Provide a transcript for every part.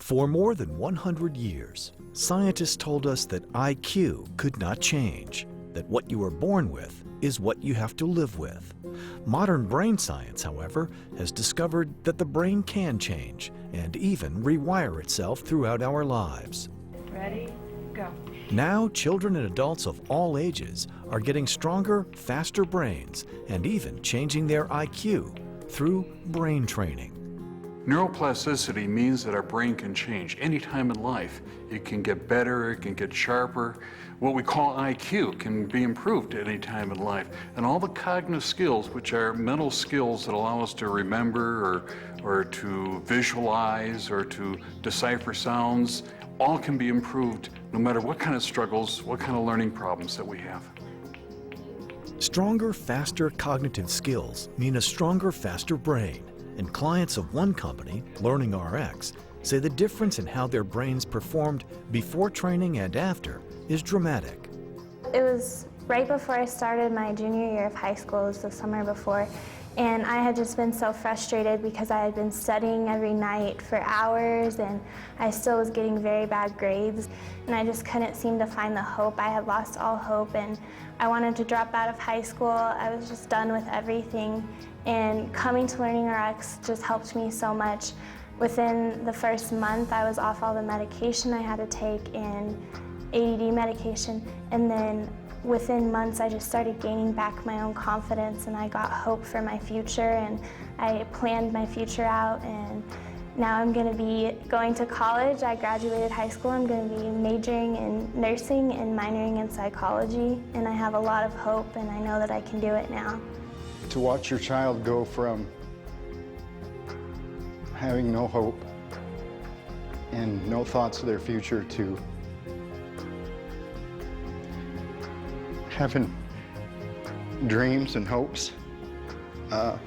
For more than 100 years, scientists told us that IQ could not change, that what you are born with is what you have to live with. Modern brain science, however, has discovered that the brain can change and even rewire itself throughout our lives. Ready, go. Now, children and adults of all ages are getting stronger, faster brains and even changing their IQ through brain training. Neuroplasticity means that our brain can change any time in life. It can get better, it can get sharper. What we call IQ can be improved at any time in life. And all the cognitive skills, which are mental skills that allow us to remember or to visualize or to decipher sounds, all can be improved no matter what kind of struggles, what kind of learning problems that we have. Stronger, faster cognitive skills mean a stronger, faster brain. And clients of one company, LearningRx, say the difference in how their brains performed before training and after is dramatic. It was right before I started my junior year of high school. It was the summer before. And I had just been so frustrated because I had been studying every night for hours and I still was getting very bad grades. And I just couldn't seem to find the hope. I had lost all hope and I wanted to drop out of high school. I was just done with everything. And coming to LearningRx just helped me so much. Within the first month, I was off all the medication I had to take and ADD medication. And then within months, I just started gaining back my own confidence and I got hope for my future and I planned my future out and now I'm going to be going to college. I graduated high school. I'm going to be majoring in nursing and minoring in psychology and I have a lot of hope and I know that I can do it now. To watch your child go from having no hope and no thoughts of their future to having dreams and hopes, I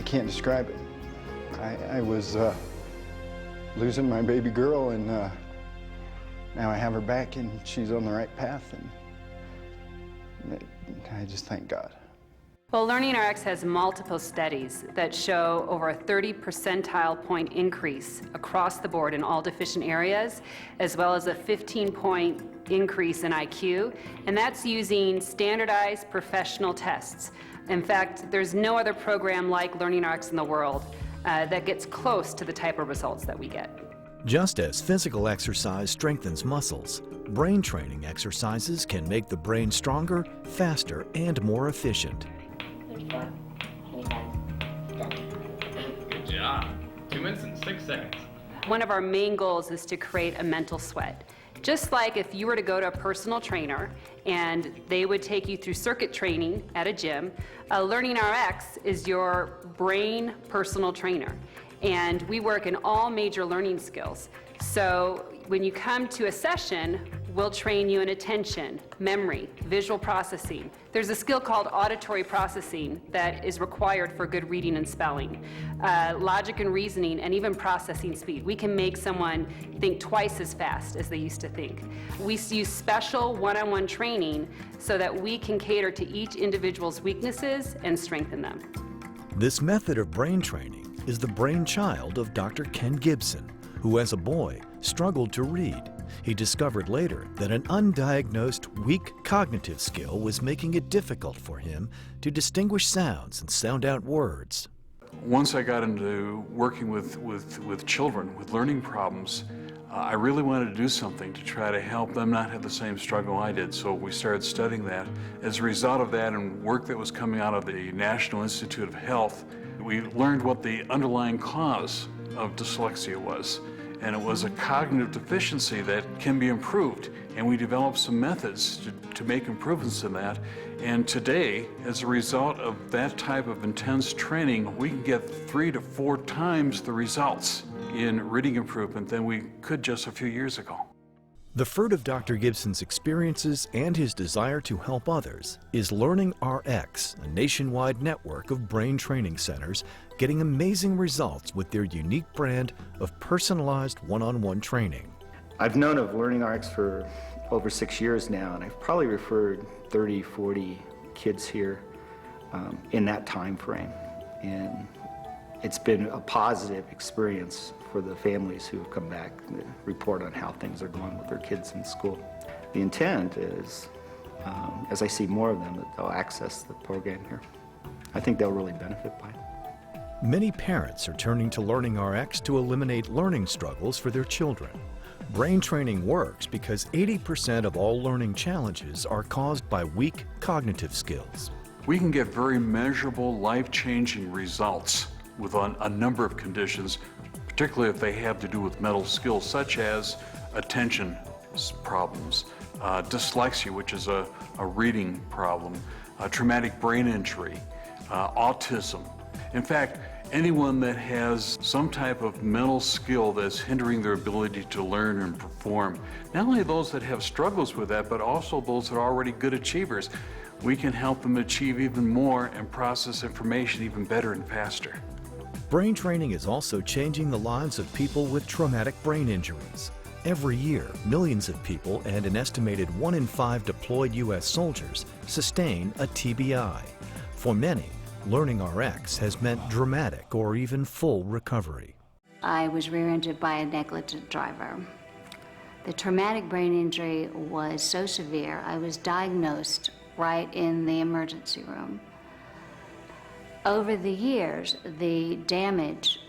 can't describe it. I was losing my baby girl and now I have her back and she's on the right path and I just thank God. Well, LearningRx has multiple studies that show over a 30 percentile point increase across the board in all deficient areas, as well as a 15-point increase in IQ, and that's using standardized professional tests. In fact, there's no other program like LearningRx in the world that gets close to the type of results that we get. Just as physical exercise strengthens muscles, brain training exercises can make the brain stronger, faster, and more efficient. Good job. 2 minutes and 6 seconds. One of our main goals is to create a mental sweat. Just like if you were to go to a personal trainer and they would take you through circuit training at a gym, LearningRx is your brain personal trainer. And we work in all major learning skills. So when you come to a session, we'll train you in attention, memory, visual processing. There's a skill called auditory processing that is required for good reading and spelling, logic and reasoning, and even processing speed. We can make someone think twice as fast as they used to think. We use special one-on-one training so that we can cater to each individual's weaknesses and strengthen them. This method of brain training is the brainchild of Dr. Ken Gibson, who as a boy struggled to read. He discovered later that an undiagnosed weak cognitive skill was making it difficult for him to distinguish sounds and sound out words. Once I got into working with children with learning problems, I really wanted to do something to try to help them not have the same struggle I did, so we started studying that. As a result of that and work that was coming out of the National Institute of Health, we learned what the underlying cause of dyslexia was. And it was a cognitive deficiency that can be improved. And we developed some methods to make improvements in that. And today, as a result of that type of intense training, we can get 3 to 4 times the results in reading improvement than we could just a few years ago. The fruit of Dr. Gibson's experiences and his desire to help others is LearningRx, a nationwide network of brain training centers getting amazing results with their unique brand of personalized one-on-one training. I've known of LearningRx for over 6 years now, and I've probably referred 30, 40 kids here in that time frame. And it's been a positive experience for the families who have come back and report on how things are going with their kids in school. The intent is, as I see more of them, that they'll access the program here. I think they'll really benefit by it. Many parents are turning to LearningRx to eliminate learning struggles for their children. Brain training works because 80% of all learning challenges are caused by weak cognitive skills. We can get very measurable, life-changing results with a number of conditions, particularly if they have to do with mental skills, such as attention problems, dyslexia, which is a reading problem, traumatic brain injury, autism. In fact, anyone that has some type of mental skill that's hindering their ability to learn and perform, not only those that have struggles with that, but also those that are already good achievers, we can help them achieve even more and process information even better and faster. Brain training is also changing the lives of people with traumatic brain injuries. Every year, millions of people and an estimated 1 in 5 deployed U.S. soldiers sustain a TBI. For many, LearningRx has meant dramatic or even full recovery. I was rear-ended by a negligent driver. The traumatic brain injury was so severe, I was diagnosed right in the emergency room. Over the years, the damage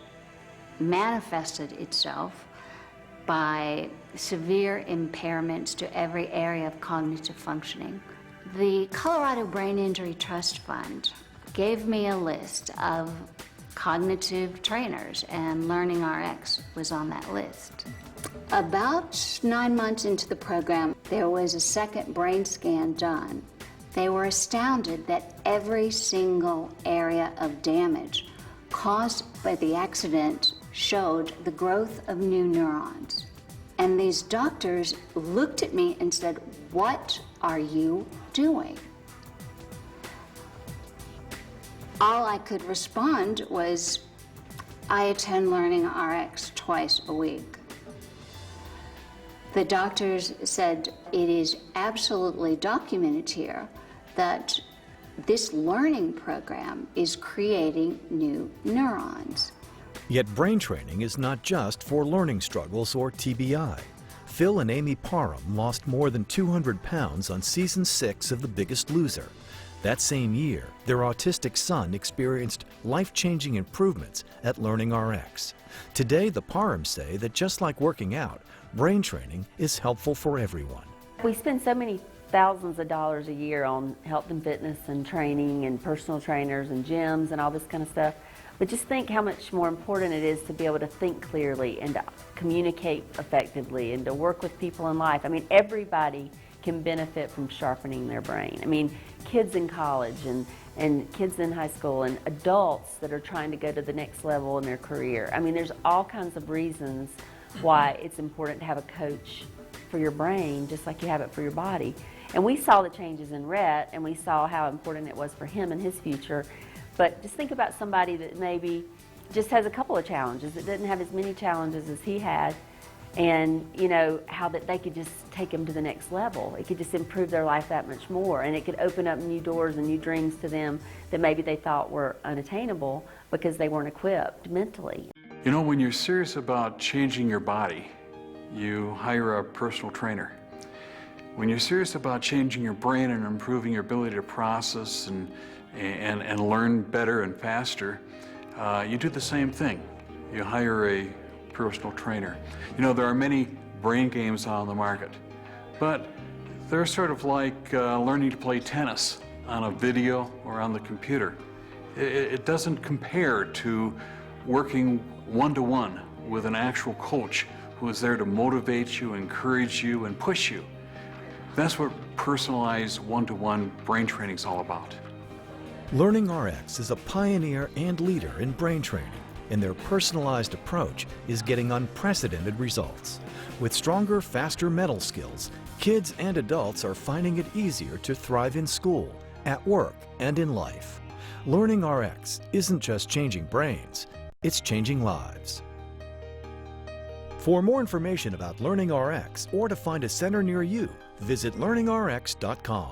manifested itself by severe impairments to every area of cognitive functioning. The Colorado Brain Injury Trust Fund gave me a list of cognitive trainers, and LearningRx was on that list. About 9 months into the program, there was a second brain scan done. They were astounded that every single area of damage caused by the accident showed the growth of new neurons. And these doctors looked at me and said, "What are you doing?" All I could respond was, "I attend LearningRx twice a week." The doctors said, "It is absolutely documented here that this learning program is creating new neurons." Yet brain training is not just for learning struggles or TBI. Phil and Amy Parham lost more than 200 pounds on season 6 of The Biggest Loser. That same year, their autistic son experienced life-changing improvements at LearningRx. Today, the Parhams say that just like working out, brain training is helpful for everyone. We spend so many thousands of dollars a year on health and fitness and training and personal trainers and gyms and all this kind of stuff. But just think how much more important it is to be able to think clearly and to communicate effectively and to work with people in life. I mean, everybody can benefit from sharpening their brain. I mean, kids in college and kids in high school and adults that are trying to go to the next level in their career. I mean, there's all kinds of reasons why it's important to have a coach for your brain, just like you have it for your body. And we saw the changes in Rhett, and we saw how important it was for him and his future. But just think about somebody that maybe just has a couple of challenges, that didn't have as many challenges as he had, and you know, how that they could just take them to the next level. It could just improve their life that much more, and it could open up new doors and new dreams to them that maybe they thought were unattainable because they weren't equipped mentally. You know, when you're serious about changing your body, you hire a personal trainer. When you're serious about changing your brain and improving your ability to process and learn better and faster, you do the same thing. You hire a personal trainer. You know, there are many brain games on the market, but they're sort of like learning to play tennis on a video or on the computer. It doesn't compare to working one-to-one with an actual coach who is there to motivate you, encourage you, and push you. That's what personalized one-to-one brain training is all about. LearningRx is a pioneer and leader in brain training, and their personalized approach is getting unprecedented results. With stronger, faster mental skills, kids and adults are finding it easier to thrive in school, at work, and in life. LearningRx isn't just changing brains, it's changing lives. For more information about LearningRx or to find a center near you, visit learningrx.com.